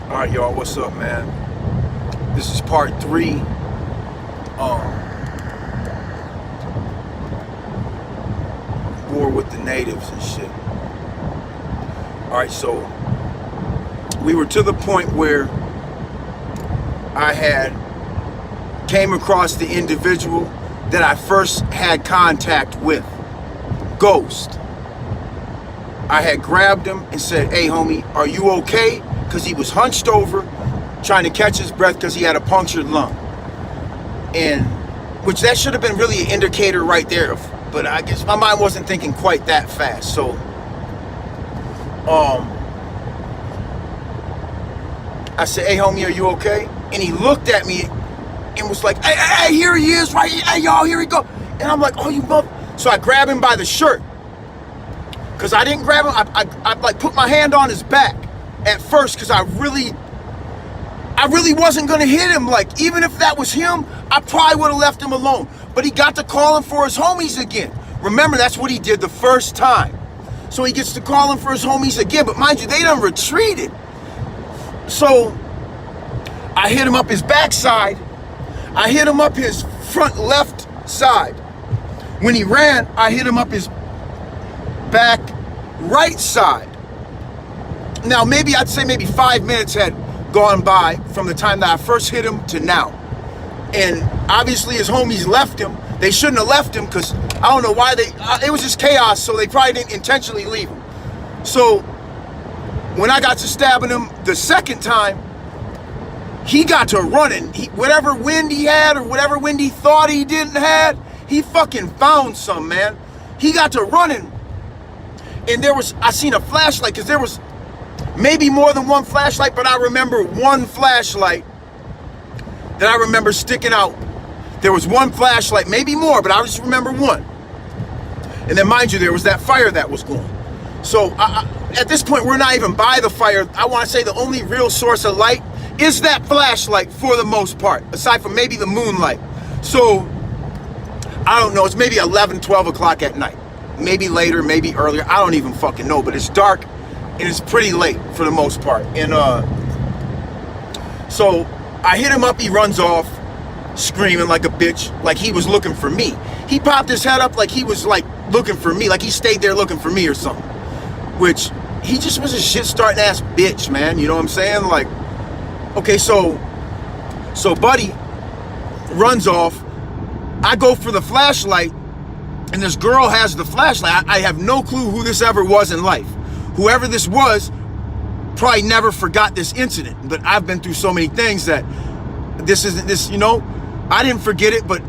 All right, y'all, what's up, man? This is part 3. War with the natives and shit. All right, so we were to the point where I had came across the individual that I first had contact with, Ghost. I had grabbed him and said, "Hey, homie, are you okay?" Because he was hunched over, trying to catch his breath because he had a punctured lung. And, which that should have been really an indicator right there, but I guess my mind wasn't thinking quite that fast. So, I said, "Hey, homie, are you okay?" And he looked at me and was like, hey, here he is, right? Hey, y'all, here he go. And I'm like, "Oh, you mother." So I grab him by the shirt. Because I didn't grab him, I like put my hand on his back at first, because I really wasn't gonna hit him. Like, even if that was him, I probably would have left him alone. But he got to calling for his homies again. Remember, that's what he did the first time. So he gets to calling for his homies again. But mind you, they done retreated. So I hit him up his backside. I hit him up his front left side. When he ran, I hit him up his back right side. Now, maybe I'd say maybe 5 minutes had gone by from the time that I first hit him to now. And obviously his homies left him. They shouldn't have left him, because I don't know why it was just chaos, so they probably didn't intentionally leave him. So when I got to stabbing him the second time, he got to running. Whatever wind he had, or whatever wind he thought he didn't have, he fucking found some, man. He got to running. And I seen a flashlight, because there was maybe more than one flashlight, but I remember one flashlight that I remember sticking out. There was one flashlight, maybe more, but I just remember one. And then, mind you, there was that fire that was going. So at this point, we're not even by the fire. I want to say the only real source of light is that flashlight for the most part, aside from maybe the moonlight. So I don't know, it's maybe 11, 12 o'clock at night. Maybe later, maybe earlier, I don't even fucking know, but it's dark and it's pretty late for the most part. And so I hit him up, he runs off, screaming like a bitch, like he was looking for me. He popped his head up like he was like looking for me, like he stayed there looking for me or something. Which, he just was a shit starting ass bitch, man, you know what I'm saying? Like, okay, so Buddy runs off, I go for the flashlight, and this girl has the flashlight. I have no clue who this ever was in life. Whoever this was probably never forgot this incident. But I've been through so many things that I didn't forget it, but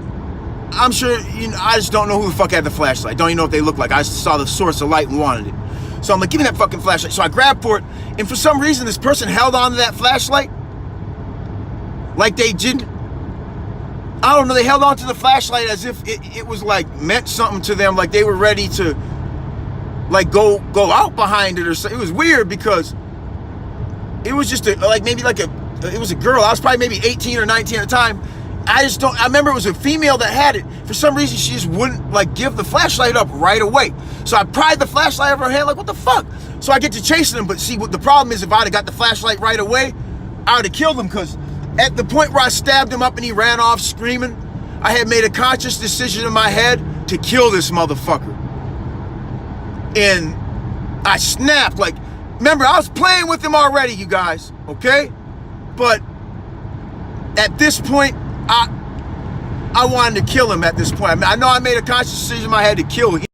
I'm sure, I just don't know who the fuck had the flashlight. Don't even know what they look like. I just saw the source of light and wanted it. So I'm like, "Give me that fucking flashlight." So I grabbed for it, and for some reason, this person held on to that flashlight like they didn't. I don't know, they held on to the flashlight as if it was like meant something to them, like they were ready to like go out behind it or something. It was weird, because it was just it was a girl. I was probably maybe 18 or 19 at the time. I remember it was a female that had it. For some reason, she just wouldn't like give the flashlight up right away. So I pried the flashlight over her hand, like, what the fuck? So I get to chasing them, but see, what the problem is, if I'd have got the flashlight right away, I would have killed him, because at the point where I stabbed him up and he ran off screaming, I had made a conscious decision in my head to kill this motherfucker. And I snapped, like, remember, I was playing with him already, you guys, okay? But at this point, I wanted to kill him at this point. I know I made a conscious decision in my head to kill him.